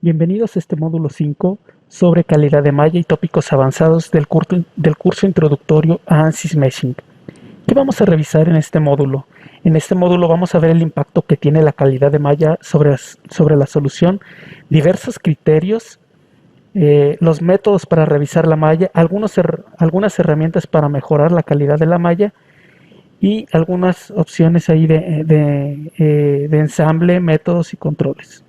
Bienvenidos a este módulo 5 sobre calidad de malla y tópicos avanzados del curso introductorio a ANSYS Meshing. ¿Qué vamos a revisar en este módulo? En este módulo vamos a ver el impacto que tiene la calidad de malla sobre la solución, diversos criterios, los métodos para revisar la malla, algunas herramientas para mejorar la calidad de la malla y algunas opciones ahí de ensamble, métodos y controles.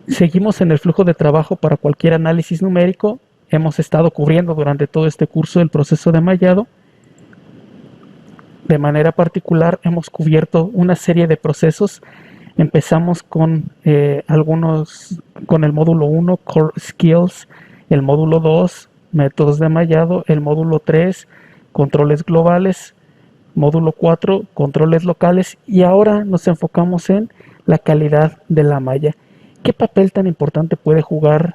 Seguimos en el flujo de trabajo para cualquier análisis numérico. Hemos estado cubriendo durante todo este curso el proceso de mallado. De manera particular hemos cubierto una serie de procesos. Empezamos con con el módulo 1, Core Skills, el módulo 2, métodos de mallado, el módulo 3, controles globales, módulo 4, controles locales, y ahora nos enfocamos en la calidad de la malla. ¿Qué papel tan importante puede jugar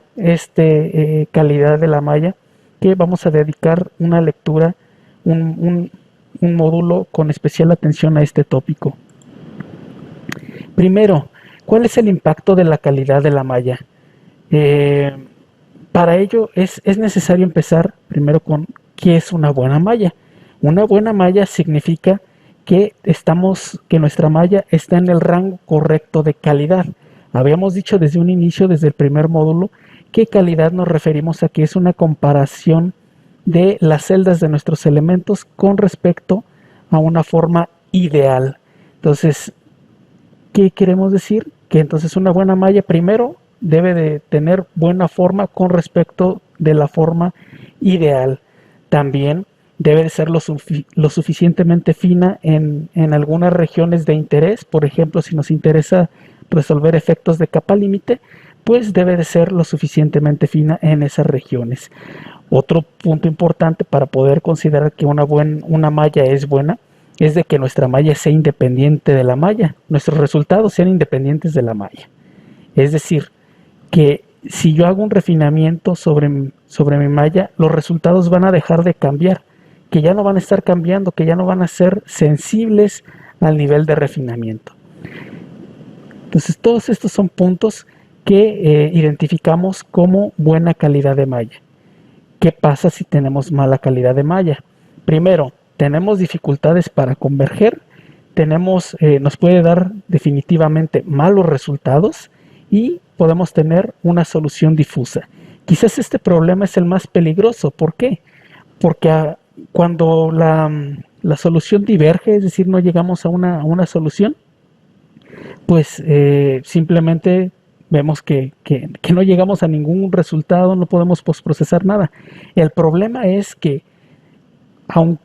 calidad de la malla? Que vamos a dedicar una lectura, un módulo con especial atención a este tópico. Primero, ¿cuál es el impacto de la calidad de la malla? Para ello es necesario empezar primero con ¿qué es una buena malla? Una buena malla significa que nuestra malla está en el rango correcto de calidad. Habíamos dicho desde un inicio, desde el primer módulo, que calidad nos referimos a que es una comparación de las celdas de nuestros elementos con respecto a una forma ideal. Entonces, ¿qué queremos decir? Que entonces una buena malla primero debe de tener buena forma con respecto de la forma ideal. También debe de ser lo suficientemente fina en algunas regiones de interés. Por ejemplo, si nos interesa resolver efectos de capa límite, pues debe de ser lo suficientemente fina en esas regiones. Otro punto importante para poder considerar que una malla es buena es de que nuestra malla sea independiente de la malla, nuestros resultados sean independientes de la malla. Es decir, que si yo hago un refinamiento sobre mi malla, los resultados van a dejar de cambiar, que ya no van a estar cambiando, que ya no van a ser sensibles al nivel de refinamiento. Entonces, todos estos son puntos que identificamos como buena calidad de malla. ¿Qué pasa si tenemos mala calidad de malla? Primero, tenemos dificultades para converger, nos puede dar definitivamente malos resultados y podemos tener una solución difusa. Quizás este problema es el más peligroso. ¿Por qué? Porque cuando la solución diverge, es decir, no llegamos a una solución, pues simplemente vemos que no llegamos a ningún resultado, no podemos postprocesar nada. El problema es que aun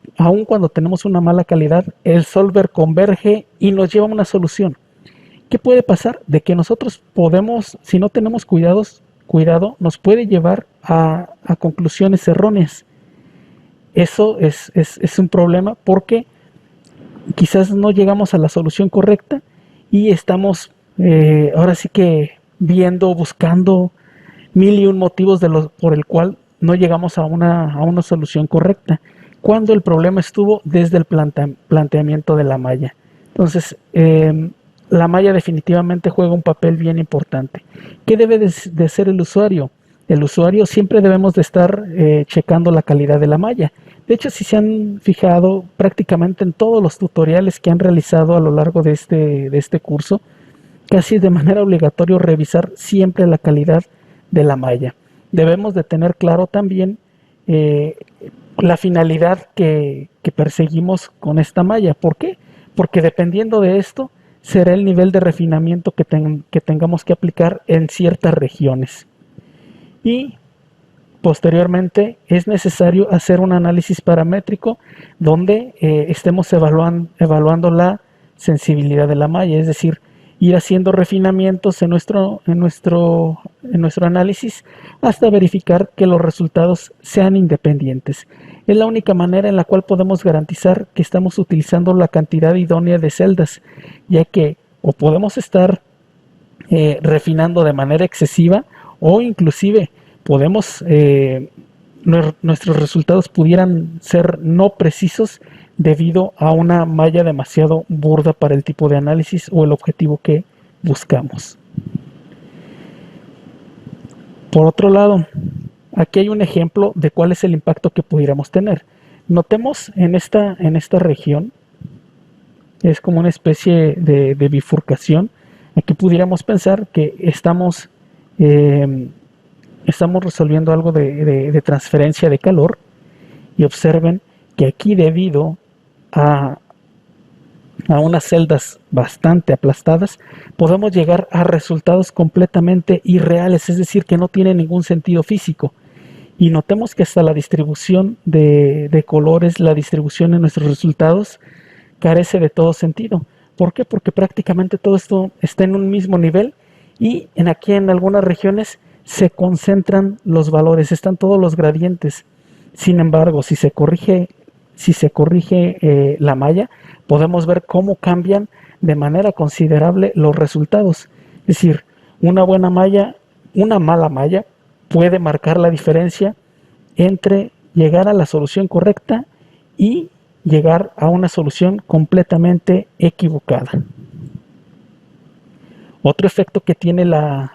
cuando tenemos una mala calidad, el solver converge y nos lleva a una solución. ¿Qué puede pasar? De que nosotros podemos, si no tenemos cuidado, nos puede llevar a conclusiones erróneas. Eso es un problema porque quizás no llegamos a la solución correcta y estamos ahora sí que buscando mil y un motivos por el cual no llegamos a una solución correcta, cuando el problema estuvo desde el planteamiento de la malla. Entonces, la malla definitivamente juega un papel bien importante. ¿Qué debe de hacer el usuario? El usuario siempre debemos de estar checando la calidad de la malla. De hecho, si se han fijado prácticamente en todos los tutoriales que han realizado a lo largo de este curso, casi de manera obligatoria revisar siempre la calidad de la malla. Debemos de tener claro también la finalidad que perseguimos con esta malla. ¿Por qué? Porque dependiendo de esto será el nivel de refinamiento que tengamos que aplicar en ciertas regiones. Y posteriormente es necesario hacer un análisis paramétrico donde estemos evaluando la sensibilidad de la malla, es decir, ir haciendo refinamientos en nuestro análisis hasta verificar que los resultados sean independientes. Es la única manera en la cual podemos garantizar que estamos utilizando la cantidad idónea de celdas, ya que o podemos estar refinando de manera excesiva o inclusive nuestros resultados pudieran ser no precisos debido a una malla demasiado burda para el tipo de análisis o el objetivo que buscamos. Por otro lado, aquí hay un ejemplo de cuál es el impacto que pudiéramos tener. Notemos en esta región, es como una especie de bifurcación. Aquí pudiéramos pensar que eh, estamos resolviendo algo de transferencia de calor, y observen que aquí, debido a, a unas celdas bastante aplastadas, podemos llegar a resultados completamente irreales, es decir, que no tienen ningún sentido físico. Y notemos que hasta la distribución de colores, la distribución de nuestros resultados, carece de todo sentido. ¿Por qué? Porque prácticamente todo esto está en un mismo nivel, y aquí en algunas regiones se concentran los valores, están todos los gradientes. Sin embargo, si se corrige la malla, podemos ver cómo cambian de manera considerable los resultados. Es decir, una buena malla, una mala malla puede marcar la diferencia entre llegar a la solución correcta y llegar a una solución completamente equivocada. Otro efecto que tiene la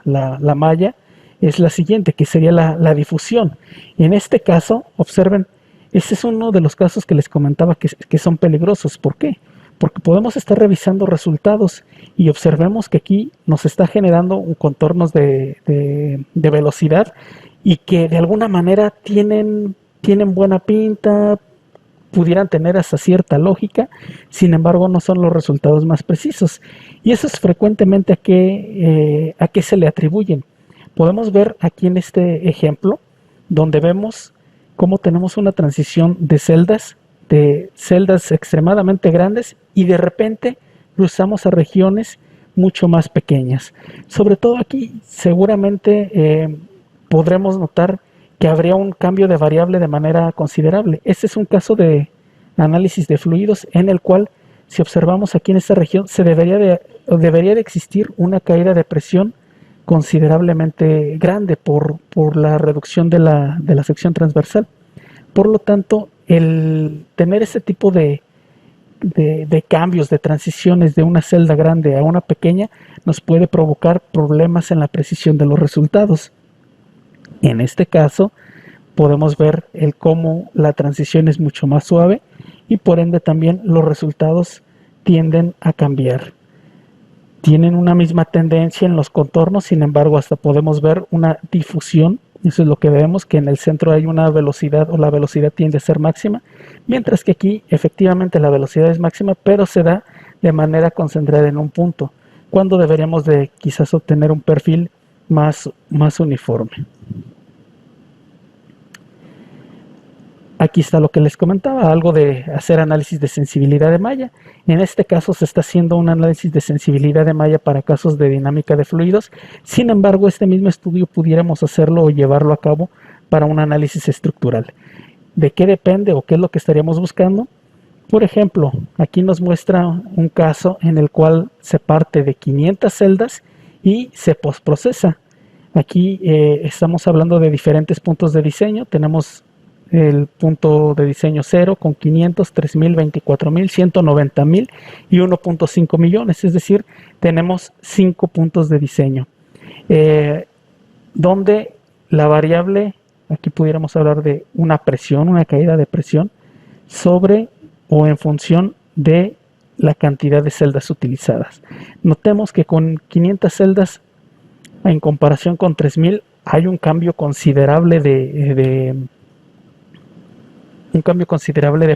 malla es la siguiente, que sería la difusión. En este caso, observen, este es uno de los casos que les comentaba que son peligrosos. ¿Por qué? Porque podemos estar revisando resultados y observemos que aquí nos está generando un contornos de velocidad, y que de alguna manera tienen buena pinta, pudieran tener hasta cierta lógica. Sin embargo, no son los resultados más precisos. Y eso es frecuentemente a qué se le atribuyen. Podemos ver aquí en este ejemplo, donde vemos cómo tenemos una transición de celdas extremadamente grandes, y de repente cruzamos a regiones mucho más pequeñas. Sobre todo aquí seguramente podremos notar que habría un cambio de variable de manera considerable. Este es un caso de análisis de fluidos en el cual, si observamos aquí en esta región, debería de existir una caída de presión considerablemente grande por la reducción de la sección transversal. Por lo tanto, el tener ese tipo de cambios, de transiciones de una celda grande a una pequeña, nos puede provocar problemas en la precisión de los resultados. En este caso, podemos ver cómo la transición es mucho más suave, y por ende también los resultados tienden a cambiar. Tienen una misma tendencia en los contornos, sin embargo hasta podemos ver una difusión. Eso es lo que vemos, que en el centro hay una velocidad, o la velocidad tiende a ser máxima, mientras que aquí efectivamente la velocidad es máxima, pero se da de manera concentrada en un punto, cuando deberíamos de quizás obtener un perfil más uniforme. Aquí está lo que les comentaba, algo de hacer análisis de sensibilidad de malla. En este caso se está haciendo un análisis de sensibilidad de malla para casos de dinámica de fluidos. Sin embargo, este mismo estudio pudiéramos hacerlo o llevarlo a cabo para un análisis estructural. ¿De qué depende o qué es lo que estaríamos buscando? Por ejemplo, aquí nos muestra un caso en el cual se parte de 500 celdas y se postprocesa. Aquí estamos hablando de diferentes puntos de diseño. Tenemos el punto de diseño 0 con 500, 3000, 24000, 190,000 y 1.5 millones, es decir, tenemos 5 puntos de diseño, donde la variable, aquí pudiéramos hablar de una presión, una caída de presión sobre o en función de la cantidad de celdas utilizadas. Notemos que con 500 celdas en comparación con 3000 hay un cambio considerable de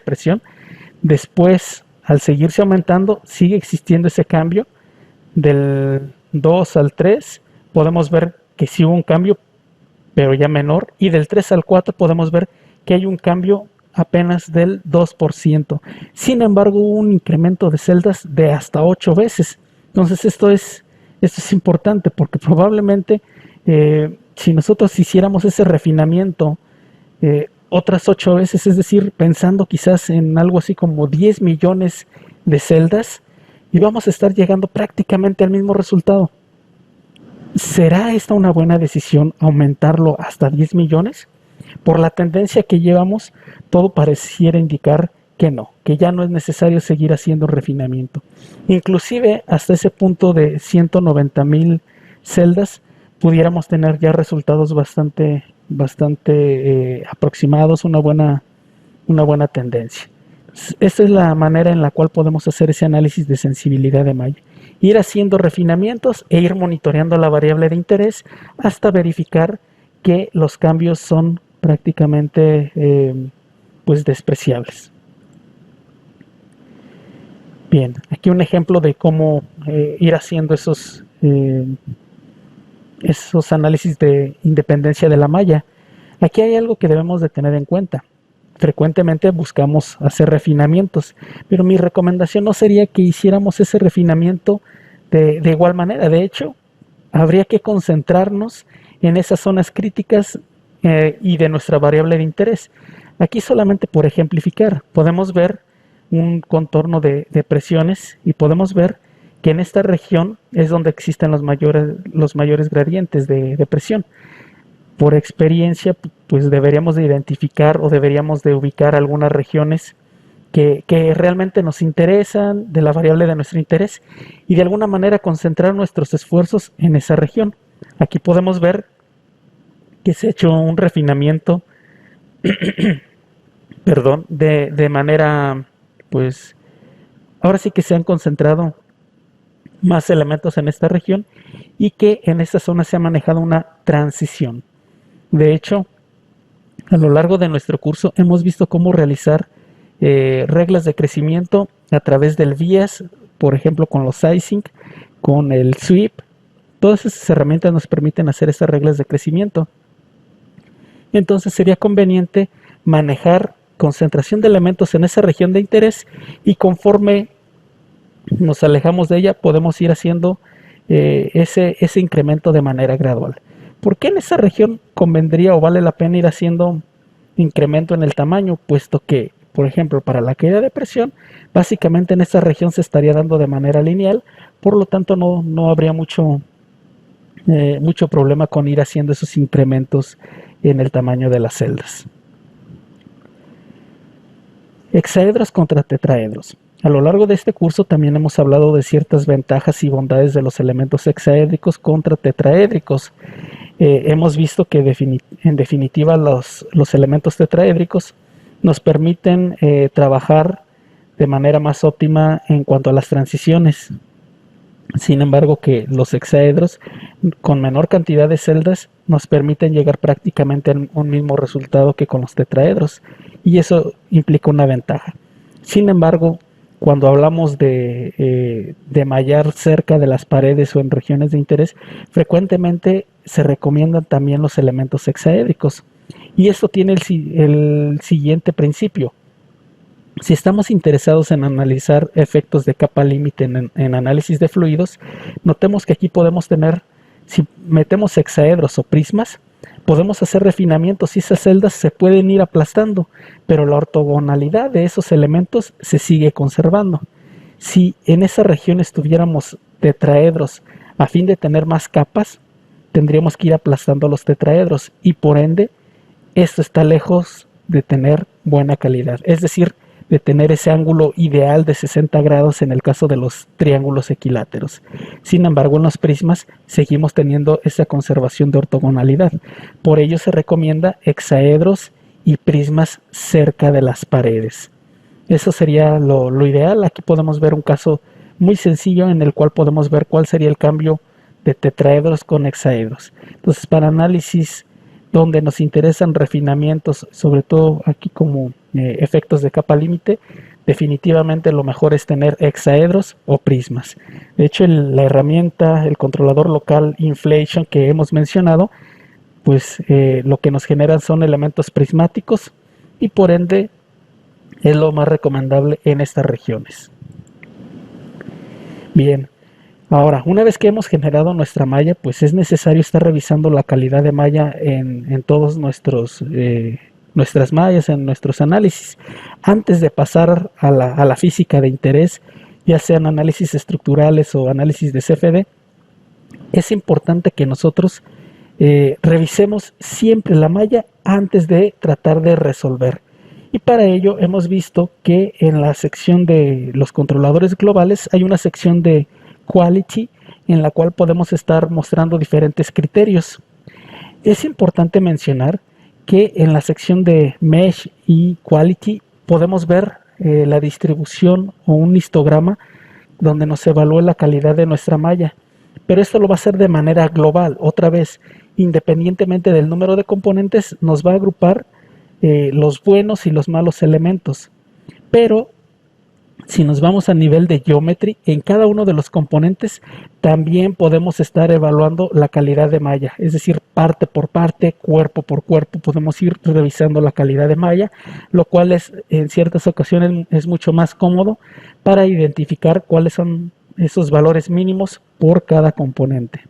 presión. Después, al seguirse aumentando, sigue existiendo ese cambio. Del 2 al 3 podemos ver que sí hubo un cambio, pero ya menor, y del 3 al 4 podemos ver que hay un cambio apenas del 2%. Sin embargo, hubo un incremento de celdas de hasta 8 veces. Entonces esto es importante, porque probablemente si nosotros hiciéramos ese refinamiento otras 8 veces, es decir, pensando quizás en algo así como 10 millones de celdas, y vamos a estar llegando prácticamente al mismo resultado. ¿Será esta una buena decisión, aumentarlo hasta 10 millones? Por la tendencia que llevamos, todo pareciera indicar que no, que ya no es necesario seguir haciendo refinamiento. Inclusive hasta ese punto de 190,000 celdas pudiéramos tener ya resultados bastante aproximados, una buena tendencia. Esta es la manera en la cual podemos hacer ese análisis de sensibilidad de malla. Ir haciendo refinamientos e ir monitoreando la variable de interés hasta verificar que los cambios son prácticamente pues despreciables. Bien, aquí un ejemplo de cómo ir haciendo esos análisis de independencia de la malla. Aquí hay algo que debemos de tener en cuenta. Frecuentemente buscamos hacer refinamientos, pero mi recomendación no sería que hiciéramos ese refinamiento de igual manera. De hecho, habría que concentrarnos en esas zonas críticas y de nuestra variable de interés. Aquí solamente por ejemplificar, podemos ver un contorno de presiones y podemos ver que en esta región es donde existen los mayores gradientes de presión. Por experiencia, pues deberíamos de identificar o deberíamos de ubicar algunas regiones que realmente nos interesan de la variable de nuestro interés y de alguna manera concentrar nuestros esfuerzos en esa región. Aquí podemos ver que se ha hecho un refinamiento perdón, de manera, pues, ahora sí que se han concentrado más elementos en esta región y que en esta zona se ha manejado una transición. De hecho, a lo largo de nuestro curso hemos visto cómo realizar reglas de crecimiento a través del bias, por ejemplo con los sizing, con el sweep. Todas esas herramientas nos permiten hacer esas reglas de crecimiento. Entonces sería conveniente manejar concentración de elementos en esa región de interés y conforme nos alejamos de ella podemos ir haciendo ese incremento de manera gradual. ¿Por qué en esa región convendría o vale la pena ir haciendo incremento en el tamaño? Puesto que, por ejemplo, para la caída de presión, básicamente en esa región se estaría dando de manera lineal, por lo tanto no habría mucho problema con ir haciendo esos incrementos en el tamaño de las celdas. Hexaedros contra tetraedros. A lo largo de este curso también hemos hablado de ciertas ventajas y bondades de los elementos hexaédricos contra tetraédricos. Hemos visto que en definitiva los elementos tetraédricos nos permiten trabajar de manera más óptima en cuanto a las transiciones. Sin embargo, que los hexaedros con menor cantidad de celdas nos permiten llegar prácticamente a un mismo resultado que con los tetraedros, y eso implica una ventaja. Sin embargo, cuando hablamos de mallar cerca de las paredes o en regiones de interés, frecuentemente se recomiendan también los elementos hexaédricos, y esto tiene el siguiente principio. Si estamos interesados en analizar efectos de capa límite en análisis de fluidos, notemos que aquí podemos tener, si metemos hexaedros o prismas, podemos hacer refinamientos y esas celdas se pueden ir aplastando, pero la ortogonalidad de esos elementos se sigue conservando. Si en esa región estuviéramos tetraedros a fin de tener más capas, tendríamos que ir aplastando los tetraedros y por ende esto está lejos de tener buena calidad, es decir, de tener ese ángulo ideal de 60 grados en el caso de los triángulos equiláteros. Sin embargo, en los prismas seguimos teniendo esa conservación de ortogonalidad. Por ello se recomienda hexaedros y prismas cerca de las paredes. Eso sería lo ideal. Aquí podemos ver un caso muy sencillo en el cual podemos ver cuál sería el cambio de tetraedros con hexaedros. Entonces, para análisis donde nos interesan refinamientos, sobre todo aquí como efectos de capa límite, definitivamente lo mejor es tener hexaedros o prismas. De hecho, la herramienta, el controlador local Inflation que hemos mencionado, pues lo que nos generan son elementos prismáticos y por ende es lo más recomendable en estas regiones. Bien. Ahora, una vez que hemos generado nuestra malla, pues es necesario estar revisando la calidad de malla en todos nuestras mallas, en nuestros análisis. Antes de pasar a la física de interés, ya sean análisis estructurales o análisis de CFD, es importante que nosotros revisemos siempre la malla antes de tratar de resolver. Y para ello hemos visto que en la sección de los controladores globales hay una sección de Quality, en la cual podemos estar mostrando diferentes criterios. Es importante mencionar que en la sección de Mesh y Quality podemos ver la distribución o un histograma donde nos evalúa la calidad de nuestra malla, pero esto lo va a hacer de manera global. Otra vez, independientemente del número de componentes, nos va a agrupar los buenos y los malos elementos. Pero si nos vamos a nivel de geometry, en cada uno de los componentes también podemos estar evaluando la calidad de malla, es decir, parte por parte, cuerpo por cuerpo, podemos ir revisando la calidad de malla, lo cual es en ciertas ocasiones es mucho más cómodo para identificar cuáles son esos valores mínimos por cada componente.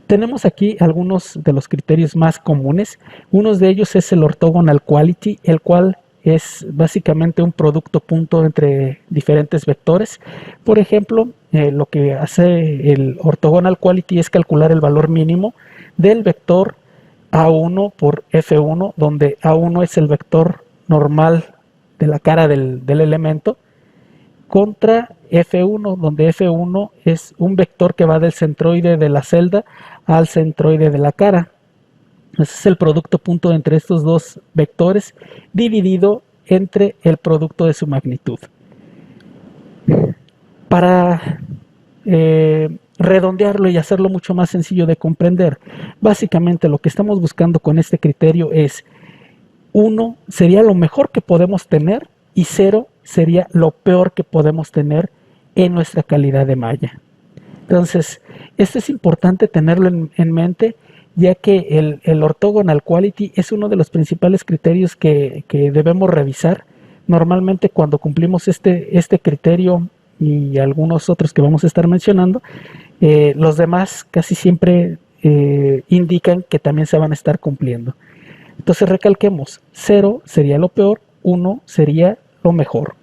Tenemos aquí algunos de los criterios más comunes. Uno de ellos es el orthogonal quality, el cual es básicamente un producto punto entre diferentes vectores. Por ejemplo, lo que hace el orthogonal quality es calcular el valor mínimo del vector A1 por F1, donde A1 es el vector normal de la cara del elemento, contra F1, donde F1 es un vector que va del centroide de la celda al centroide de la cara. Ese es el producto punto entre estos dos vectores dividido entre el producto de su magnitud. Para redondearlo y hacerlo mucho más sencillo de comprender, básicamente lo que estamos buscando con este criterio es 1 sería lo mejor que podemos tener y 0 sería lo peor que podemos tener en nuestra calidad de malla. Entonces, esto es importante tenerlo en mente, ya que el orthogonal quality es uno de los principales criterios que debemos revisar. Normalmente cuando cumplimos este criterio y algunos otros que vamos a estar mencionando, los demás casi siempre indican que también se van a estar cumpliendo. Entonces recalquemos, 0 sería lo peor, 1 sería lo mejor.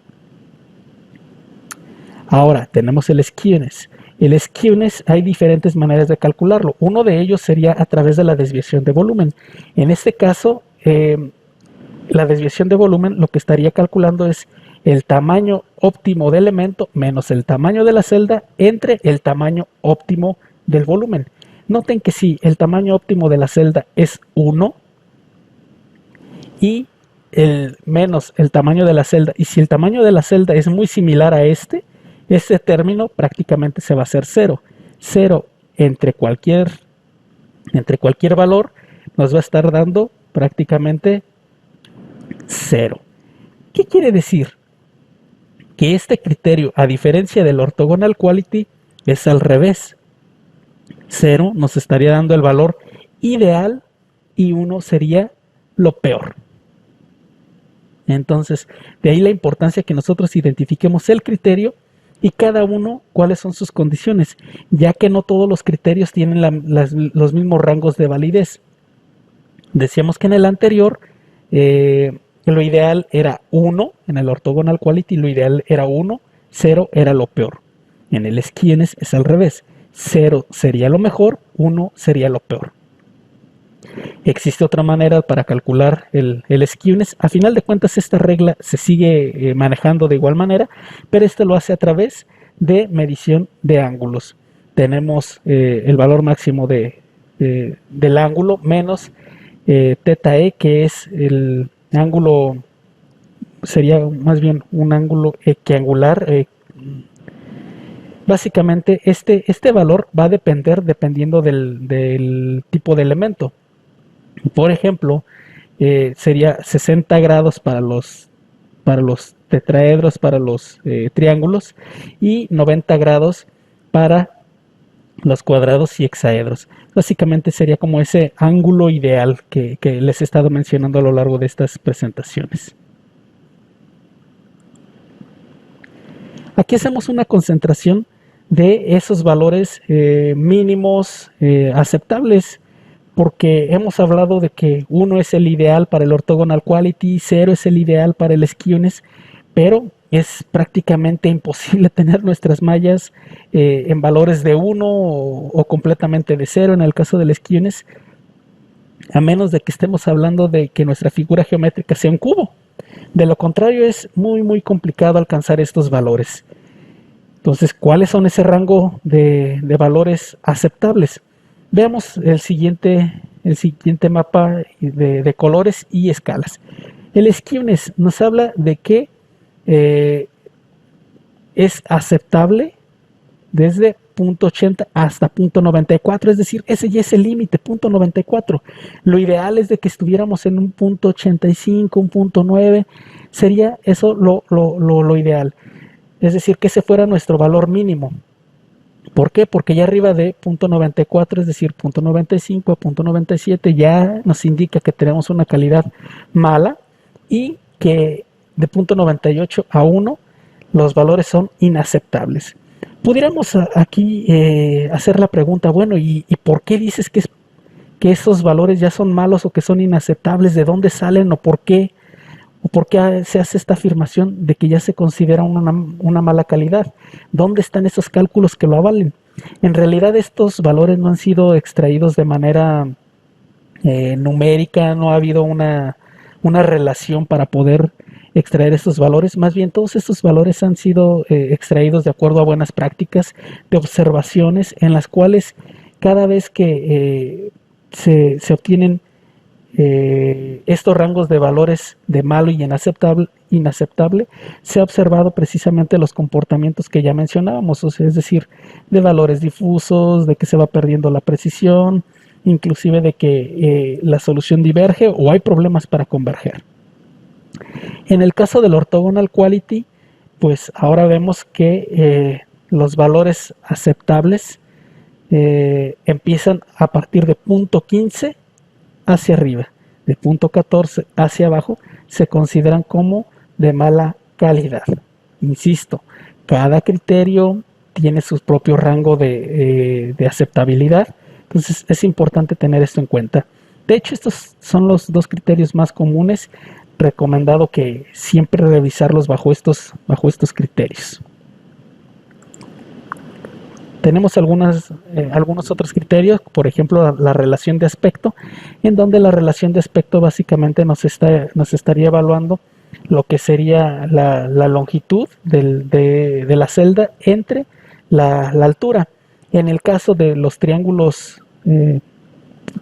Ahora tenemos el skewness. El skewness hay diferentes maneras de calcularlo. Uno de ellos sería a través de la desviación de volumen. En este caso, la desviación de volumen lo que estaría calculando es el tamaño óptimo del elemento menos el tamaño de la celda entre el tamaño óptimo del volumen. Noten que si el tamaño óptimo de la celda es 1 y menos el tamaño de la celda, y si el tamaño de la celda es muy similar a este término prácticamente se va a hacer 0. 0 entre cualquier valor nos va a estar dando prácticamente 0. ¿Qué quiere decir? Que este criterio, a diferencia del orthogonal quality, es al revés. 0 nos estaría dando el valor ideal y 1 sería lo peor. Entonces, de ahí la importancia que nosotros identifiquemos el criterio y cada uno cuáles son sus condiciones, ya que no todos los criterios tienen los mismos rangos de validez. Decíamos que en el anterior lo ideal era 1, en el orthogonal quality lo ideal era 1, 0 era lo peor. En el skewness es al revés, 0 sería lo mejor, 1 sería lo peor. Existe otra manera para calcular el skewness. A final de cuentas esta regla se sigue manejando de igual manera, pero esto lo hace a través de medición de ángulos. Tenemos el valor máximo del ángulo menos θ e, que es el ángulo, sería más bien un ángulo equiangular. Básicamente este valor va a depender dependiendo del tipo de elemento. Por ejemplo, sería 60 grados para los tetraedros, para los triángulos, y 90 grados para los cuadrados y hexaedros. Básicamente sería como ese ángulo ideal que les he estado mencionando a lo largo de estas presentaciones. Aquí hacemos una concentración de esos valores mínimos aceptables, porque hemos hablado de que 1 es el ideal para el orthogonal quality, 0 es el ideal para el skewness, pero es prácticamente imposible tener nuestras mallas en valores de 1 o completamente de 0 en el caso del skewness, a menos de que estemos hablando de que nuestra figura geométrica sea un cubo. De lo contrario es muy complicado alcanzar estos valores. Entonces, ¿cuáles son ese rango de valores aceptables? Veamos el siguiente mapa de colores y escalas. El skewness nos habla de que eh, es aceptable desde 0.80 hasta 0.94, es decir, ese ya es el límite, 0.94. Lo ideal es de que estuviéramos en un 0.85, un 0.9, sería eso lo ideal. Es decir, que ese fuera nuestro valor mínimo. ¿Por qué? Porque ya arriba de 0.94, es decir, 0.95 a 0.97, ya nos indica que tenemos una calidad mala y que de 0.98 a 1 los valores son inaceptables. Pudiéramos aquí hacer la pregunta, bueno, ¿y por qué dices que esos valores ya son malos o que son inaceptables? ¿De dónde salen o por qué? ¿O por qué se hace esta afirmación de que ya se considera una mala calidad? ¿Dónde están esos cálculos que lo avalen? En realidad estos valores no han sido extraídos de manera numérica, no ha habido una relación para poder extraer estos valores. Más bien todos estos valores han sido extraídos de acuerdo a buenas prácticas de observaciones en las cuales cada vez que se obtienen estos rangos de valores de malo y inaceptable, se ha observado precisamente los comportamientos que ya mencionábamos, o sea, es decir, de valores difusos, de que se va perdiendo la precisión, inclusive de que la solución diverge o hay problemas para converger. En el caso del orthogonal quality, pues ahora vemos que los valores aceptables empiezan a partir de 0.15 hacia arriba, de 0.14 hacia abajo, se consideran como de mala calidad. Insisto, cada criterio tiene su propio rango de aceptabilidad, entonces es importante tener esto en cuenta. De hecho, estos son los dos criterios más comunes, recomendado que siempre revisarlos bajo estos criterios. Tenemos algunos otros criterios, por ejemplo la relación de aspecto, en donde la relación de aspecto básicamente nos estaría evaluando lo que sería la longitud de la celda entre la altura. En el caso de los triángulos,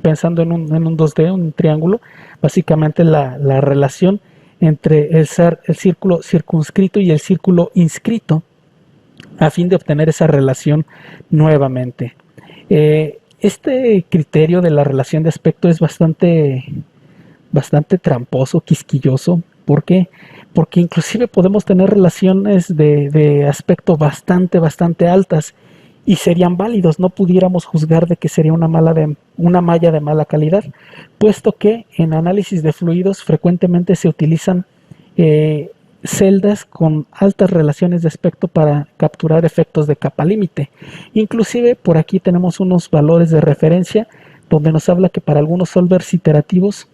pensando en un 2D, un triángulo, básicamente la relación entre el círculo circunscrito y el círculo inscrito, a fin de obtener esa relación nuevamente. Este criterio de la relación de aspecto es bastante tramposo, quisquilloso. ¿Por qué? Porque inclusive podemos tener relaciones de aspecto bastante altas y serían válidos, no pudiéramos juzgar de que sería una malla de mala calidad, puesto que en análisis de fluidos frecuentemente se utilizan celdas con altas relaciones de aspecto para capturar efectos de capa límite. Inclusive por aquí tenemos unos valores de referencia donde nos habla que para algunos solvers iterativos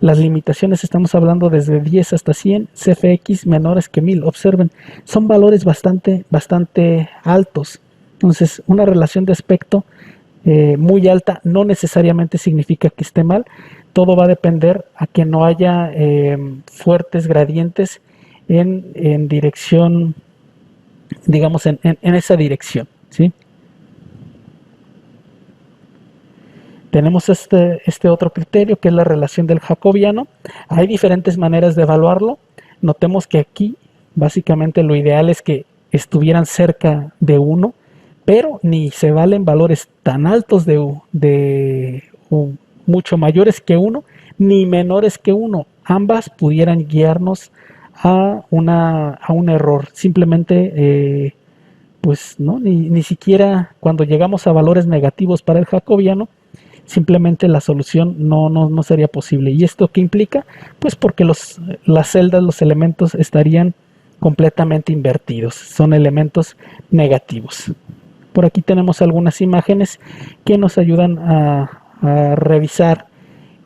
las limitaciones, estamos hablando desde 10 hasta 100, CFX menores que 1000. Observen, son valores bastante altos. Entonces, una relación de aspecto muy alta no necesariamente significa que esté mal. Todo va a depender a que no haya fuertes gradientes en dirección, digamos, en esa dirección, ¿sí? Tenemos este otro criterio que es la relación del jacobiano. Hay diferentes maneras de evaluarlo. Notemos que aquí básicamente lo ideal es que estuvieran cerca de 1, pero ni se valen valores tan altos o mucho mayores que 1, ni menores que 1. Ambas pudieran guiarnos a un error. Simplemente, pues no, ni siquiera cuando llegamos a valores negativos para el jacobiano, simplemente la solución no sería posible. ¿Y esto qué implica? Pues porque las celdas, los elementos estarían completamente invertidos, son elementos negativos. Por aquí tenemos algunas imágenes que nos ayudan a revisar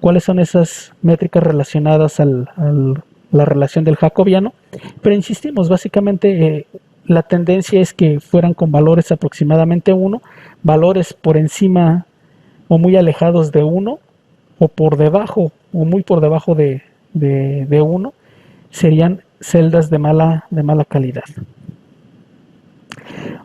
cuáles son esas métricas relacionadas a la relación del jacobiano, pero insistimos, básicamente la tendencia es que fueran con valores aproximadamente 1, valores por encima o muy alejados de 1, o por debajo, o muy por debajo de 1, serían celdas de mala calidad.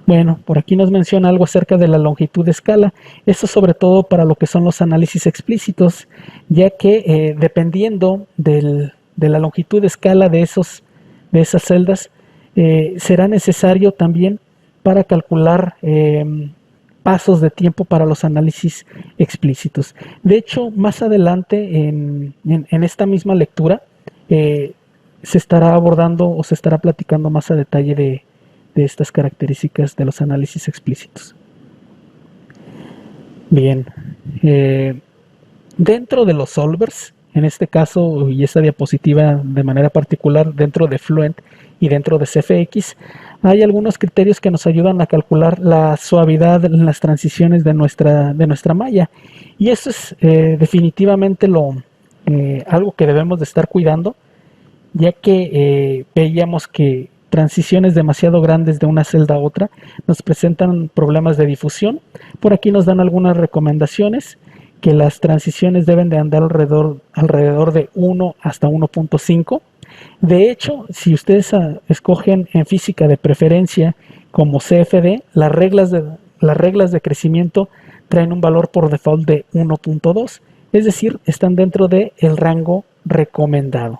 Bueno, por aquí nos menciona algo acerca de la longitud de escala. Esto sobre todo para lo que son los análisis explícitos, ya que dependiendo de la longitud de escala de esas celdas, será necesario también para calcular pasos de tiempo para los análisis explícitos. De hecho, más adelante en esta misma lectura se estará abordando o se estará platicando más a detalle de estas características de los análisis explícitos. Bien, dentro de los solvers, en este caso y esta diapositiva de manera particular dentro de Fluent y dentro de CFX, hay algunos criterios que nos ayudan a calcular la suavidad en las transiciones de nuestra malla, y eso es definitivamente algo que debemos de estar cuidando, ya que veíamos que transiciones demasiado grandes de una celda a otra nos presentan problemas de difusión. Por aquí nos dan algunas recomendaciones, que las transiciones deben de andar alrededor de 1 hasta 1.5. De hecho, si ustedes escogen en física de preferencia como CFD, las reglas de crecimiento traen un valor por default de 1.2, es decir, están dentro del rango recomendado.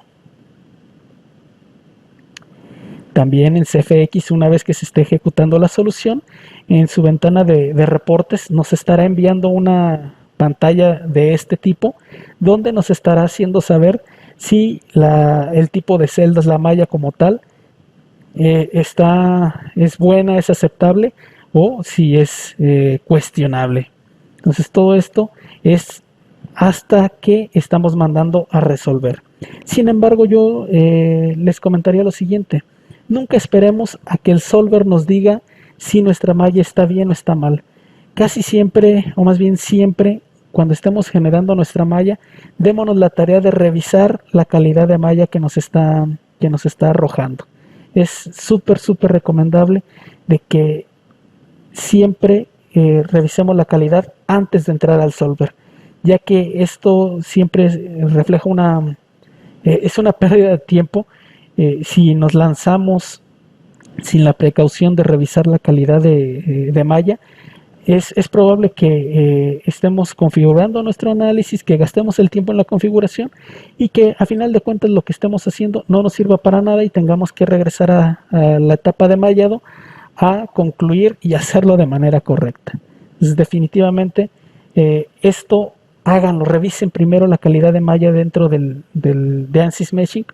También en CFX, una vez que se esté ejecutando la solución, en su ventana de reportes nos estará enviando una pantalla de este tipo, donde nos estará haciendo saber si el tipo de celdas, la malla como tal, es buena, es aceptable, o si es cuestionable. Entonces todo esto es hasta que estamos mandando a resolver. Sin embargo, yo les comentaría lo siguiente: nunca esperemos a que el solver nos diga si nuestra malla está bien o está mal. Casi siempre, o más bien siempre, cuando estemos generando nuestra malla, démonos la tarea de revisar la calidad de malla que nos está arrojando. Es súper recomendable de que siempre revisemos la calidad antes de entrar al solver, ya que esto siempre refleja es una pérdida de tiempo. Si nos lanzamos sin la precaución de revisar la calidad de malla, es probable que estemos configurando nuestro análisis, que gastemos el tiempo en la configuración y que a final de cuentas lo que estemos haciendo no nos sirva para nada y tengamos que regresar a la etapa de mallado a concluir y hacerlo de manera correcta. Entonces, definitivamente esto háganlo, revisen primero la calidad de malla dentro de ANSYS Meshing,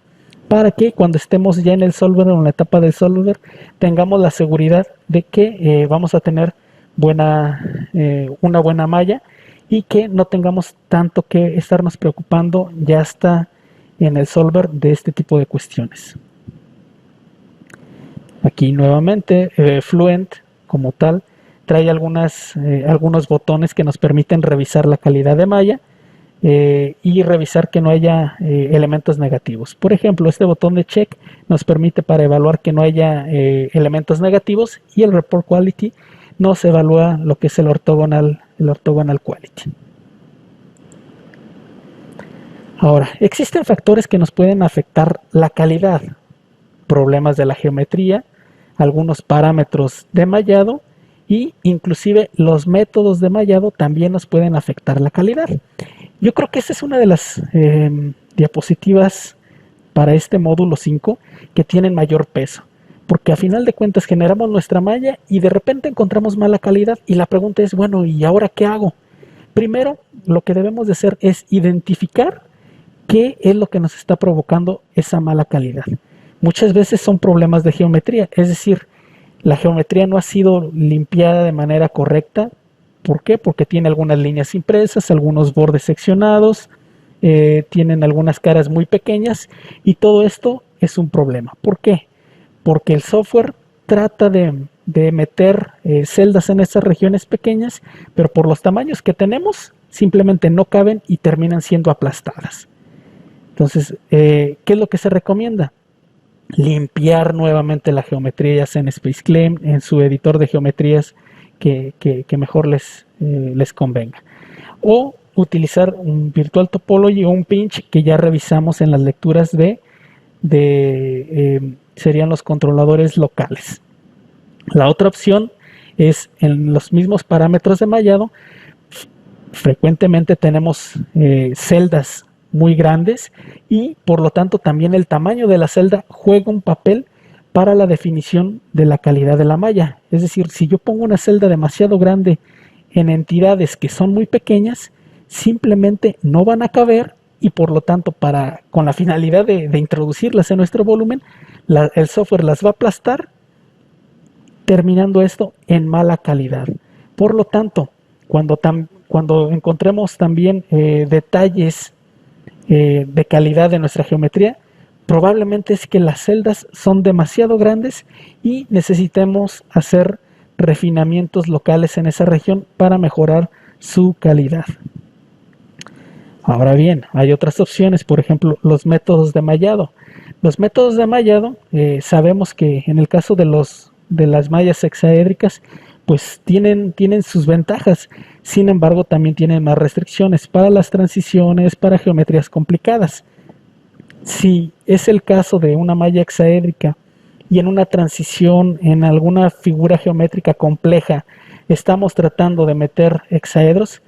para que cuando estemos ya en el solver o en la etapa del solver tengamos la seguridad de que vamos a tener una buena malla y que no tengamos tanto que estarnos preocupando ya está en el solver de este tipo de cuestiones. Aquí nuevamente Fluent como tal trae algunos botones que nos permiten revisar la calidad de malla y revisar que no haya elementos negativos. Por ejemplo, este botón de check nos permite para evaluar que no haya elementos negativos, y el report quality nos evalúa lo que es el orthogonal quality. Ahora, existen factores que nos pueden afectar la calidad: problemas de la geometría, algunos parámetros de mallado, y inclusive los métodos de mallado también nos pueden afectar la calidad. Yo creo que esta es una de las diapositivas para este módulo 5 que tienen mayor peso, porque a final de cuentas generamos nuestra malla y de repente encontramos mala calidad, y la pregunta es, bueno, ¿y ahora qué hago? Primero, lo que debemos de hacer es identificar qué es lo que nos está provocando esa mala calidad. Muchas veces son problemas de geometría, es decir, la geometría no ha sido limpiada de manera correcta. ¿Por qué? Porque tiene algunas líneas impresas, algunos bordes seccionados, tienen algunas caras muy pequeñas, y todo esto es un problema. ¿Por qué? Porque el software trata de meter celdas en esas regiones pequeñas, pero por los tamaños que tenemos simplemente no caben y terminan siendo aplastadas. Entonces, ¿qué es lo que se recomienda? Limpiar nuevamente la geometría, ya sea en SpaceClaim, en su editor de geometrías que mejor les convenga, o utilizar un Virtual Topology o un Pinch que ya revisamos en las lecturas serían los controladores locales. La otra opción es en los mismos parámetros de mallado, frecuentemente tenemos celdas muy grandes y por lo tanto también el tamaño de la celda juega un papel para la definición de la calidad de la malla. Es decir, si yo pongo una celda demasiado grande en entidades que son muy pequeñas, simplemente no van a caber y por lo tanto con la finalidad de introducirlas en nuestro volumen, el software las va a aplastar, terminando esto en mala calidad. Por lo tanto, cuando encontremos también detalles de calidad de nuestra geometría, probablemente es que las celdas son demasiado grandes y necesitemos hacer refinamientos locales en esa región para mejorar su calidad. Ahora bien, hay otras opciones, por ejemplo, los métodos de mallado. Los métodos de mallado, sabemos que en el caso de las mallas hexaédricas, pues tienen sus ventajas. Sin embargo, también tienen más restricciones para las transiciones, para geometrías complicadas. Si es el caso de una malla hexaédrica y en una transición, en alguna figura geométrica compleja, estamos tratando de meter hexaedros,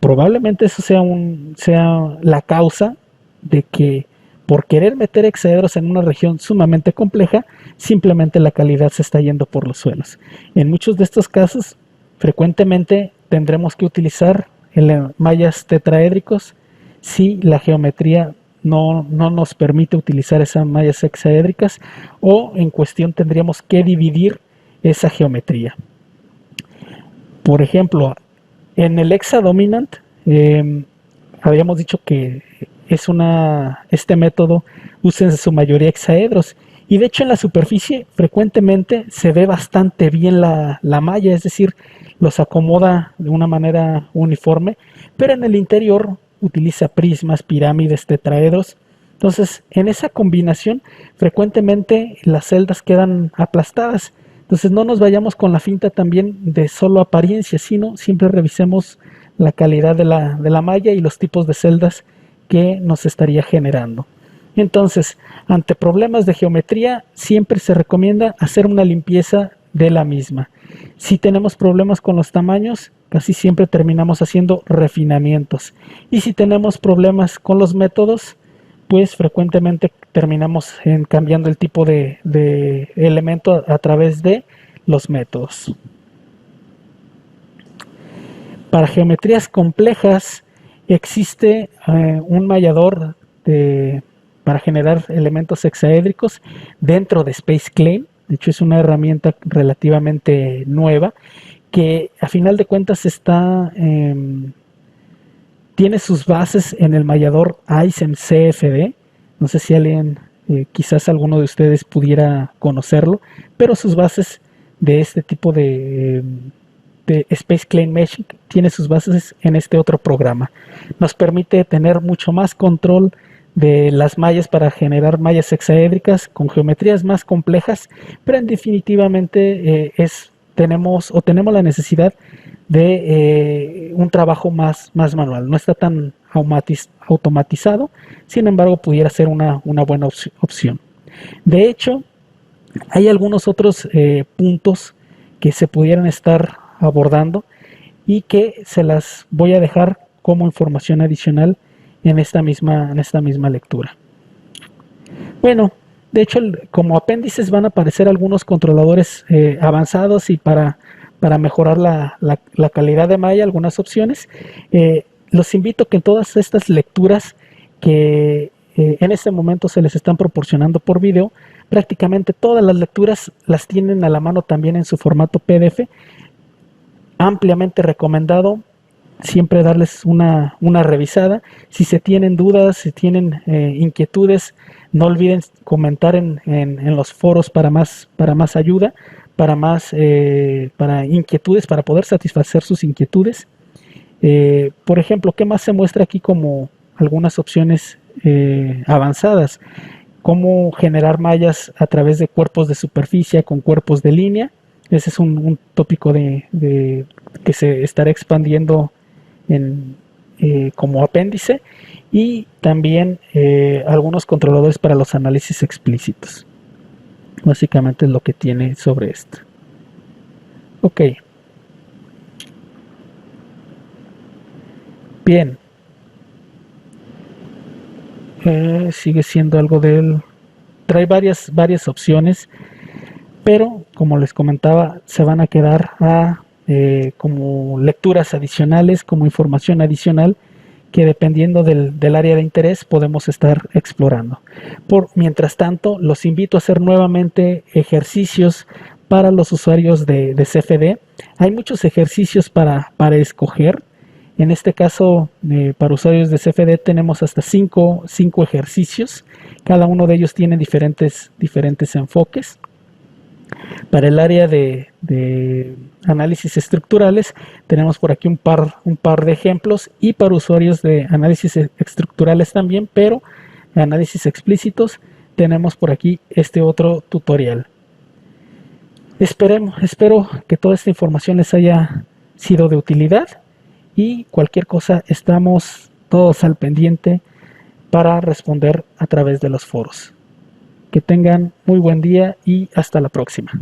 probablemente eso sea la causa de que por querer meter hexaedros en una región sumamente compleja, simplemente la calidad se está yendo por los suelos. En muchos de estos casos, frecuentemente tendremos que utilizar mallas tetraédricos si la geometría no nos permite utilizar esas mallas hexaédricas, o en cuestión tendríamos que dividir esa geometría. Por ejemplo, en el hexadominant habíamos dicho que este método usa en su mayoría hexaedros, y de hecho en la superficie frecuentemente se ve bastante bien la malla, es decir, los acomoda de una manera uniforme, pero en el interior utiliza prismas, pirámides, tetraedros. Entonces, en esa combinación frecuentemente las celdas quedan aplastadas. Entonces no nos vayamos con la finta también de solo apariencia, sino siempre revisemos la calidad de la malla y los tipos de celdas que nos estaría generando. Entonces, ante problemas de geometría, siempre se recomienda hacer una limpieza de la misma. Si tenemos problemas con los tamaños, casi siempre terminamos haciendo refinamientos. Y si tenemos problemas con los métodos, pues frecuentemente terminamos cambiando el tipo de elemento a través de los métodos. Para geometrías complejas existe un mallador para generar elementos hexaédricos dentro de SpaceClaim. De hecho, es una herramienta relativamente nueva que a final de cuentas tiene sus bases en el mallador Aizen CFD. No sé si alguien, quizás alguno de ustedes pudiera conocerlo, pero sus bases de este tipo de SpaceClaim Meshing tiene sus bases en este otro programa. Nos permite tener mucho más control de las mallas para generar mallas hexaédricas con geometrías más complejas, pero definitivamente tenemos la necesidad de un trabajo más manual. No está tan automatizado, sin embargo pudiera ser una buena opción. De hecho, hay algunos otros puntos que se pudieran estar abordando y que se las voy a dejar como información adicional en esta misma lectura. Bueno, de hecho, como apéndices van a aparecer algunos controladores avanzados y para mejorar la calidad de malla, algunas opciones. Los invito a que en todas estas lecturas que en este momento se les están proporcionando por video, prácticamente todas las lecturas las tienen a la mano también en su formato PDF. Ampliamente recomendado siempre darles una revisada. Si se tienen dudas, si tienen inquietudes, no olviden comentar en los foros para más ayuda, para inquietudes, para poder satisfacer sus inquietudes. Por ejemplo, ¿qué más se muestra aquí como algunas opciones avanzadas? Cómo generar mallas a través de cuerpos de superficie con cuerpos de línea. Ese es un tópico que se estará expandiendo como apéndice, y también algunos controladores para los análisis explícitos. Básicamente es lo que tiene sobre esto. Ok, bien. Sigue siendo algo del... Trae varias opciones, pero como les comentaba, se van a quedar como lecturas adicionales, como información adicional, que dependiendo del área de interés podemos estar explorando. Mientras tanto, los invito a hacer nuevamente ejercicios para los usuarios de CFD. Hay muchos ejercicios para escoger. En este caso, para usuarios de CFD tenemos hasta cinco ejercicios. Cada uno de ellos tiene diferentes enfoques. Para el área de análisis estructurales tenemos por aquí un par de ejemplos, y para usuarios de análisis estructurales también, pero análisis explícitos, tenemos por aquí este otro tutorial. Espero que toda esta información les haya sido de utilidad, y cualquier cosa estamos todos al pendiente para responder a través de los foros. Que tengan muy buen día y hasta la próxima.